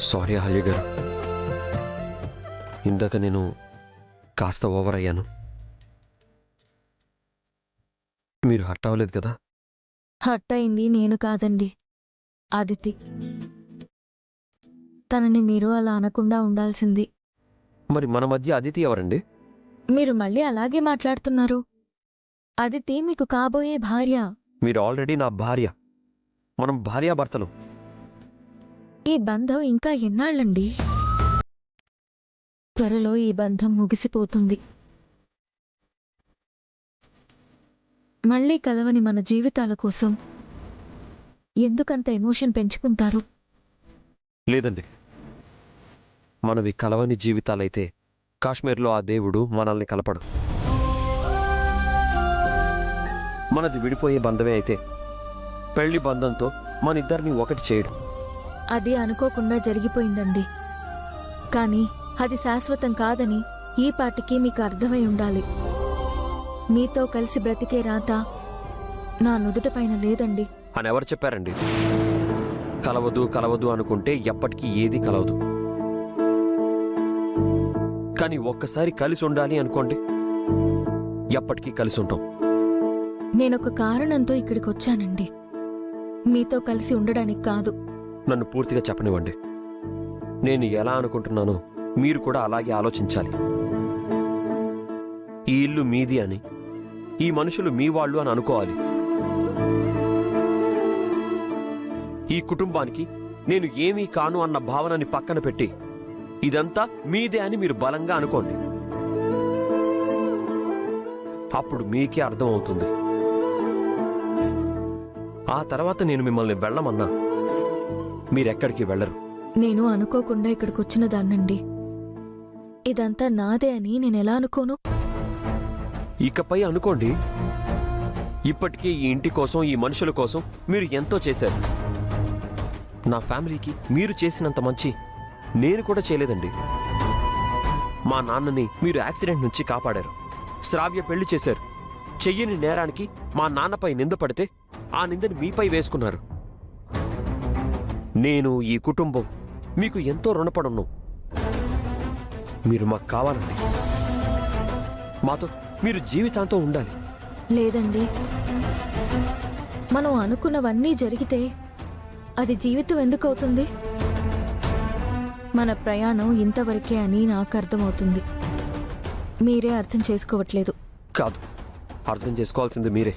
Sorry Ahalya గారు, ఇందాక నేను కాస్త ఓవర్ అయ్యాను. మీరు హర్ట్ అవ్వలేదు కదా? హర్ట్ అయింది నేను కాదండి, అదితి. తనని మీరు అలా అనకుండా ఉండాల్సింది. మరి మన మధ్య అదితి ఎవరండి? మీరు మళ్ళీ అలాగే మాట్లాడుతున్నారు. అదితి మీకు కాబోయే భార్య. మీరు ఆల్రెడీ నా భార్య. మనం భార్యాభర్తలు. ఈ బంధం ఇంకా ఎన్నాళ్ళండి? త్వరలో ఈ బంధం ముగిసిపోతుంది. మళ్ళీ కలవని మన జీవితాల కోసం ఎందుకంత ఎమోషన్ పెంచుకుంటారు? లేదండి, మనవి కలవని జీవితాలైతే కాశ్మీర్లో ఆ దేవుడు మనల్ని కలపడు. మనది విడిపోయే బంధమే అయితే పెళ్లి బంధంతో మన ఇద్దరిని ఒకటి చేయడు. అది అనుకోకుండా జరిగిపోయిందండి. కానీ అది శాశ్వతం కాదని ఈ పాటికి మీకు అర్థమై ఉండాలి. మీతో కలిసి బ్రతికే రాత నా నుదుటపైన లేదండి. అని ఎవరు చెప్పారండి? కలవదు కలవదు అనుకుంటే ఎప్పటికీ ఏది కలవదు. కానీ ఒక్కసారి కలిసి ఉండాలి అనుకోండి, ఎప్పటికీ కలిసి ఉంటాం. నేనొక కారణంతో ఇక్కడికి వచ్చానండి, మీతో కలిసి ఉండడానికి కాదు. నన్ను పూర్తిగా చెప్పనివ్వండి. నేను ఎలా అనుకుంటున్నానో మీరు కూడా అలాగే ఆలోచించాలి. ఈ ఇల్లు మీది అని, ఈ మనుషులు మీ వాళ్ళు అని అనుకోవాలి. ఈ కుటుంబానికి నేను ఏమీ కాను అన్న భావనని పక్కన పెట్టి ఇదంతా మీదే అని మీరు బలంగా అనుకోండి. అప్పుడు మీకే అర్థమవుతుంది. ఆ తర్వాత నేను మిమ్మల్ని వెళ్ళమన్నా మీరెక్కడికి వెళ్ళరు. నేను అనుకోకుండా ఇక్కడికి వచ్చిన దాన్నండి. ఇదంతా నాదే అని నేనెలా అనుకోను? ఇకపై అనుకోండి. ఇప్పటికే ఈ ఇంటి కోసం, ఈ మనుషుల కోసం మీరు ఎంతో చేశారు. నా ఫ్యామిలీకి మీరు చేసినంత మంచి నేను కూడా చేయలేదండి. మా నాన్నని మీరు యాక్సిడెంట్ నుంచి కాపాడారు. శ్రావ్య పెళ్లి చేశారు. చెయ్యని నేరానికి మా నాన్నపై నింద పడితే ఆ నిందని మీపై వేసుకున్నారు. నేను, ఈ కుటుంబం మీకు ఎంతో రుణపడున్నాం. మీరు మాకు కావాలండి. మాతో మీరు జీవితాంతం ఉండాలి. లేదండి, మనం అనుకున్నవన్నీ జరిగితే అది జీవితం ఎందుకు అవుతుంది? మన ప్రయాణం ఇంతవరకే అని నాకు అర్థమవుతుంది. మీరే అర్థం చేసుకోవట్లేదు. కాదు, అర్థం చేసుకోవాల్సింది మీరే.